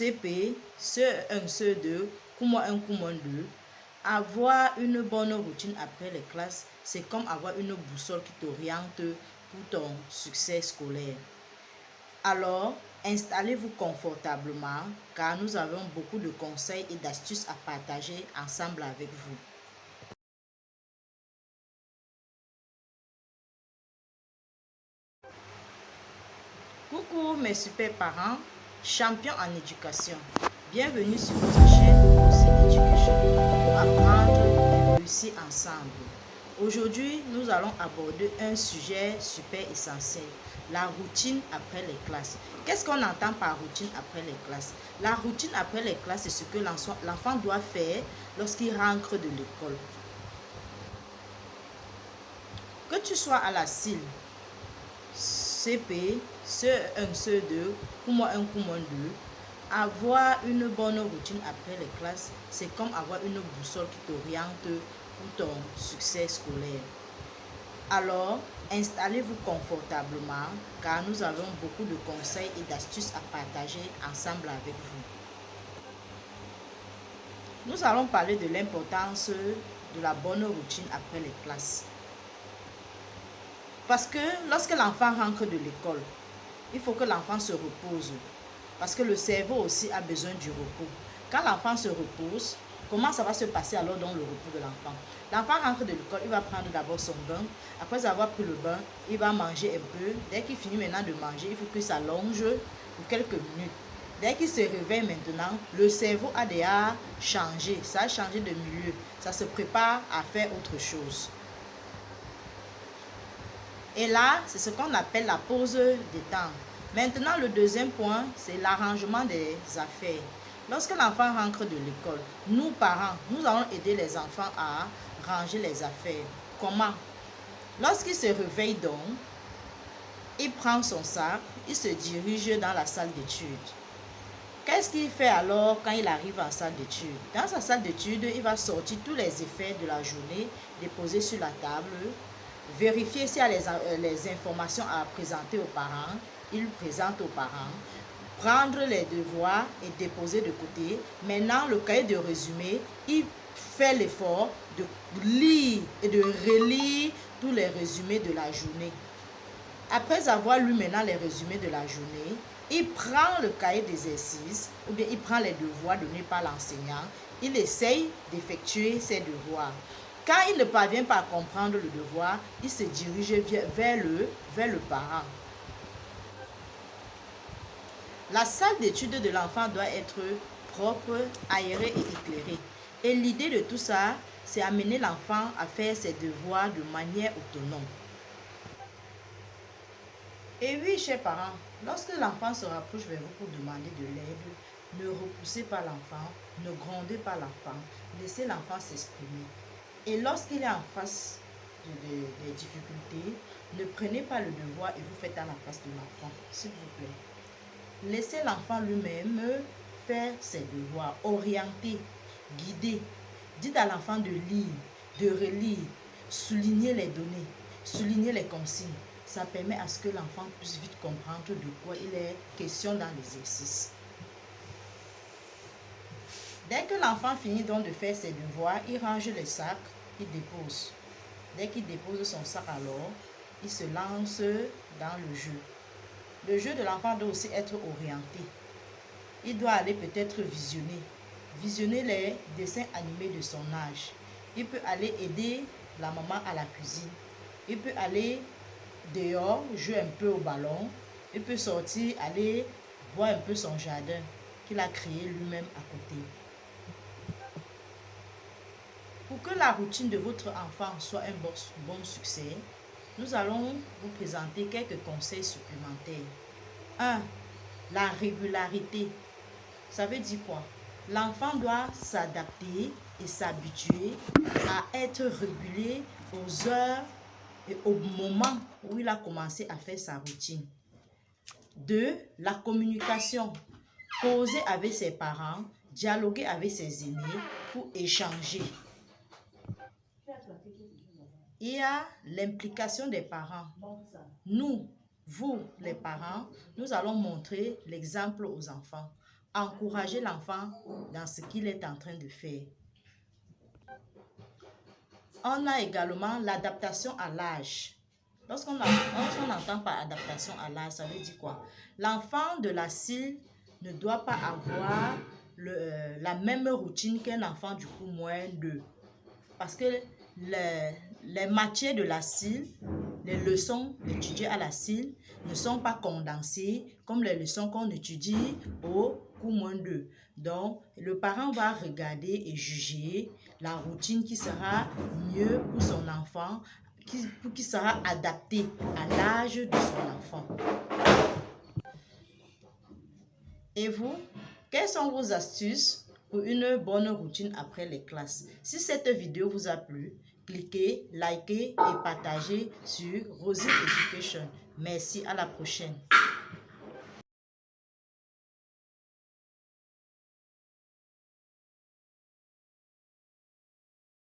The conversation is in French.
CP, CE1, CE2, Kumo 1, Kumo 2. Avoir une bonne routine après les classes, c'est comme avoir une boussole qui t'oriente pour ton succès scolaire. Alors, installez-vous confortablement car nous avons beaucoup de conseils et d'astuces à partager ensemble avec vous. Coucou mes super parents, champions en éducation. Bienvenue sur votre chaîne Aussi Education pour apprendre et réussir ensemble. Aujourd'hui, nous allons aborder un sujet super essentiel, la routine après les classes. Qu'est-ce qu'on entend par routine après les classes? La routine après les classes, c'est ce que l'enfant doit faire lorsqu'il rentre de l'école. Que tu sois à la CIL, CP, CE1, CE2, Kumo 1, Kumo 2, avoir une bonne routine après les classes, c'est comme avoir une boussole qui t'oriente pour ton succès scolaire. Alors, installez-vous confortablement car nous avons beaucoup de conseils et d'astuces à partager ensemble avec vous. Nous allons parler de l'importance de la bonne routine après les classes. Parce que lorsque l'enfant rentre de l'école, il faut que l'enfant se repose. Parce que le cerveau aussi a besoin du repos. Quand l'enfant se repose, comment ça va se passer alors dans le repos de l'enfant? L'enfant rentre de l'école, il va prendre d'abord son bain. Après avoir pris le bain, il va manger un peu. Dès qu'il finit maintenant de manger, il faut qu'il s'allonge pour quelques minutes. Dès qu'il se réveille maintenant, le cerveau a déjà changé. Ça a changé de milieu. Ça se prépare à faire autre chose. Et là, c'est ce qu'on appelle la pause des temps. Maintenant, le deuxième point, c'est l'arrangement des affaires. Lorsque l'enfant rentre de l'école, nous, parents, nous allons aider les enfants à ranger les affaires. Comment? Lorsqu'il se réveille donc, il prend son sac, il se dirige dans la salle d'études. Qu'est-ce qu'il fait alors quand il arrive en salle d'études? Dans sa salle d'études, il va sortir tous les effets de la journée, déposer sur la table, vérifier s'il y a les informations à présenter aux parents. Il présente aux parents. Prendre les devoirs et déposer de côté. Maintenant, le cahier de résumé, il fait l'effort de lire et de relire tous les résumés de la journée. Après avoir lu maintenant les résumés de la journée, il prend le cahier d'exercice ou bien il prend les devoirs donnés par l'enseignant. Il essaye d'effectuer ses devoirs. Quand il ne parvient pas à comprendre le devoir, il se dirige vers le parent. La salle d'études de l'enfant doit être propre, aérée et éclairée. Et l'idée de tout ça, c'est amener l'enfant à faire ses devoirs de manière autonome. Et oui, chers parents, lorsque l'enfant se rapproche vers vous pour demander de l'aide, ne repoussez pas l'enfant, ne grondez pas l'enfant, laissez l'enfant s'exprimer. Et lorsqu'il est en face des difficultés, ne prenez pas le devoir et vous faites à la place de l'enfant, s'il vous plaît. Laissez l'enfant lui-même faire ses devoirs, orienter, guider. Dites à l'enfant de lire, de relire, souligner les données, souligner les consignes. Ça permet à ce que l'enfant puisse vite comprendre de quoi il est question dans l'exercice. Dès que l'enfant finit donc de faire ses devoirs, il range le sac, il dépose. Dès qu'il dépose son sac alors, il se lance dans le jeu. Le jeu de l'enfant doit aussi être orienté. Il doit aller peut-être visionner les dessins animés de son âge. Il peut aller aider la maman à la cuisine. Il peut aller dehors, jouer un peu au ballon. Il peut sortir, aller voir un peu son jardin qu'il a créé lui-même à côté. Pour que la routine de votre enfant soit un bon succès, nous allons vous présenter quelques conseils supplémentaires. 1. La régularité. Ça veut dire quoi? L'enfant doit s'adapter et s'habituer à être régulier aux heures et au moment où il a commencé à faire sa routine. 2. La communication. Causer avec ses parents, dialoguer avec ses aînés pour échanger. Il y a l'implication des parents. Nous, vous, les parents, nous allons montrer l'exemple aux enfants encourager l'enfant dans ce qu'il est en train de faire. On a également l'adaptation à l'âge. Lorsqu'on entend par adaptation à l'âge, ça veut dire quoi? L'enfant de la CIL ne doit pas avoir la même routine qu'un enfant du cours moins 2. Parce que les matières de la CIL, les leçons étudiées à la CIL ne sont pas condensées comme les leçons qu'on étudie au cours moins 2. Donc, le parent va regarder et juger la routine qui sera mieux pour son enfant, qui sera adaptée à l'âge de son enfant. Et vous, quelles sont vos astuces pour une bonne routine après les classes? Si cette vidéo vous a plu, cliquez, likez et partagez sur Rosie Education. Merci, à la prochaine.